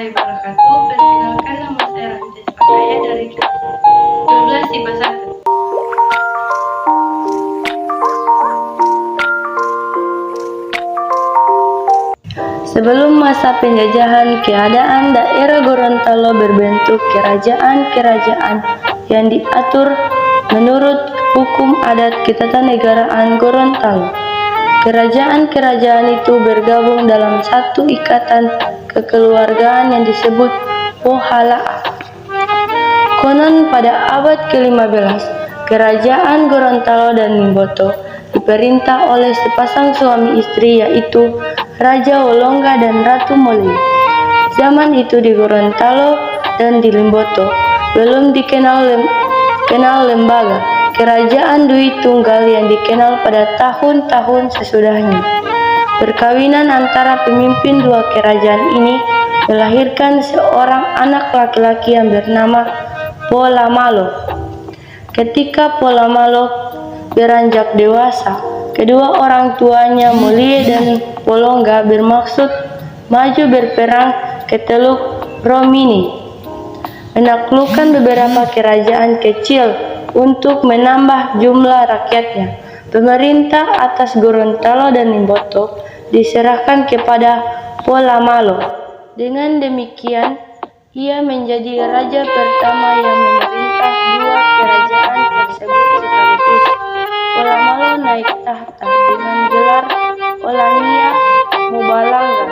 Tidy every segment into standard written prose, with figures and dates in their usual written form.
warahmatullahi wabarakatuh. Perkenalkan, nama saya Rantis Pakaya dari kelas 12 IPA 1. Sebelum masa penjajahan, keadaan daerah Gorontalo berbentuk kerajaan-kerajaan yang diatur menurut hukum adat ketatanegaraan Gorontalo. Kerajaan-kerajaan itu bergabung dalam satu ikatan kekeluargaan yang disebut Pohalaan. Konon pada abad ke-15, kerajaan Gorontalo dan Limboto diperintah oleh sepasang suami istri, yaitu Raja Wolongga dan Ratu Molye. Zaman itu di Gorontalo dan di Limboto belum dikenal lembaga kerajaan Dwi Tunggal yang dikenal pada tahun-tahun sesudahnya. Perkawinan antara pemimpin dua kerajaan ini melahirkan seorang anak laki-laki yang bernama Polamalo. Ketika Polamalo beranjak dewasa, kedua orang tuanya Molye dan Wolongga bermaksud maju berperang ke Teluk Romini, menaklukkan beberapa kerajaan kecil untuk menambah jumlah rakyatnya. Pemerintah atas Gorontalo dan Limboto diserahkan kepada Polamalo. Dengan demikian, ia menjadi raja pertama yang memerintah dua kerajaan tersebut sekaligus. Polamalo naik tahta dengan gelar Olangia Mubalangga.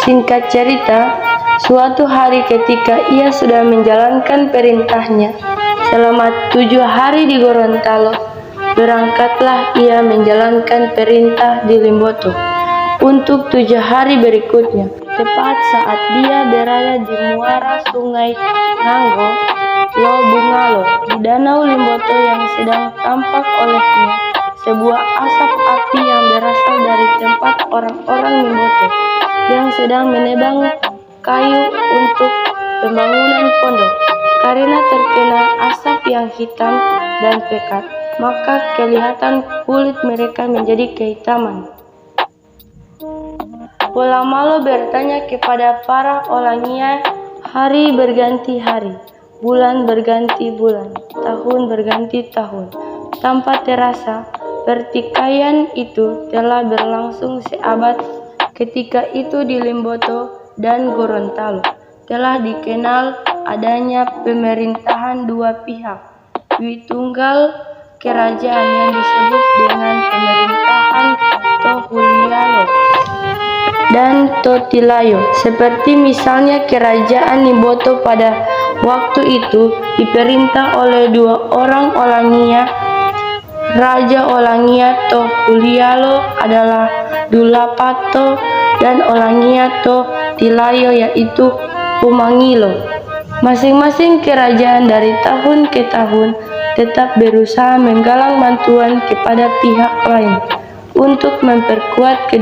Singkat cerita, suatu hari ketika ia sudah menjalankan perintahnya selama 7 hari di Gorontalo, berangkatlah ia menjalankan perintah di Limboto untuk 7 hari berikutnya. Tepat saat dia berada di muara sungai Nganggo, Lobungalo, di danau Limboto yang sedang tampak olehnya sebuah asap api yang berasal dari tempat orang-orang Limboto yang sedang menebang kayu untuk pembangunan pondok. Karena terkena asap yang hitam dan pekat, maka kelihatan kulit mereka menjadi kehitaman. Polamalo bertanya kepada para Olangia, hari berganti hari, bulan berganti bulan, tahun berganti tahun. Tanpa terasa, pertikaian itu telah berlangsung seabad. Ketika itu di Limboto dan Gorontalo telah dikenal adanya pemerintahan dua pihak, Dwi Tunggal kerajaan yang disebut dengan pemerintahan Tohulialo dan Totilayo. Seperti misalnya kerajaan Limboto pada waktu itu diperintah oleh dua orang Olangia. Raja Olangia Tohulialo adalah Dulapato dan Olangia Totilayo yaitu Pumangilo. Masing-masing kerajaan dari tahun ke tahun tetap berusaha menggalang bantuan kepada pihak lain untuk memperkuat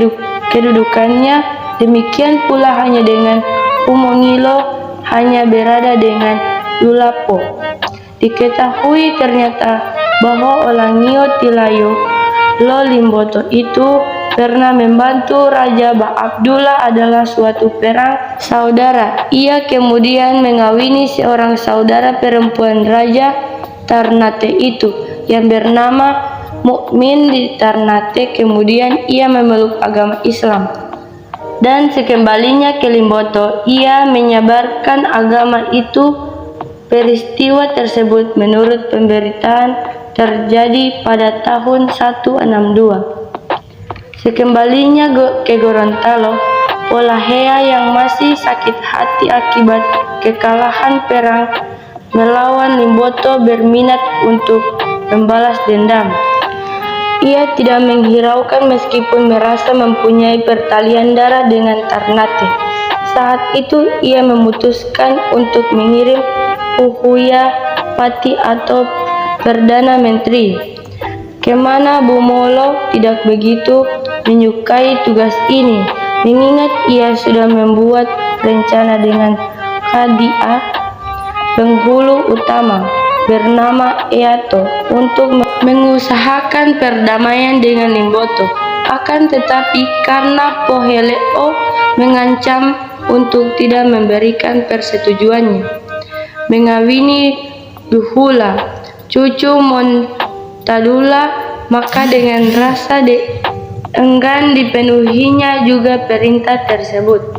kedudukannya. Demikian pula hanya dengan Pumangilo hanya berada dengan Dulapo. Diketahui ternyata bahwa Olangio Tilayo Lo Limboto itu pernah membantu Raja Abdullah adalah suatu perang saudara. Ia kemudian mengawini seorang saudara perempuan Raja Ternate itu yang bernama Mukmin di Ternate. Kemudian ia memeluk agama Islam dan sekembalinya ke Limboto ia menyebarkan agama itu. Peristiwa tersebut menurut pemberitaan terjadi pada tahun 162. Sekembalinya ke Gorontalo, Polahea yang masih sakit hati akibat kekalahan perang melawan Limboto berminat untuk membalas dendam. Ia tidak menghiraukan meskipun merasa mempunyai pertalian darah dengan Ternate. Saat itu ia memutuskan untuk mengirim Puhuya Pati atau Perdana Menteri kemana Bumolo tidak begitu menyukai tugas ini, mengingat ia sudah membuat rencana dengan Khadia, penghulu utama bernama Eato, untuk mengusahakan perdamaian dengan Limboto. Akan tetapi karena Poheleo mengancam untuk tidak memberikan persetujuannya mengawini Duhula, cucu Montadula. Maka dengan rasa enggan dipenuhinya juga perintah tersebut.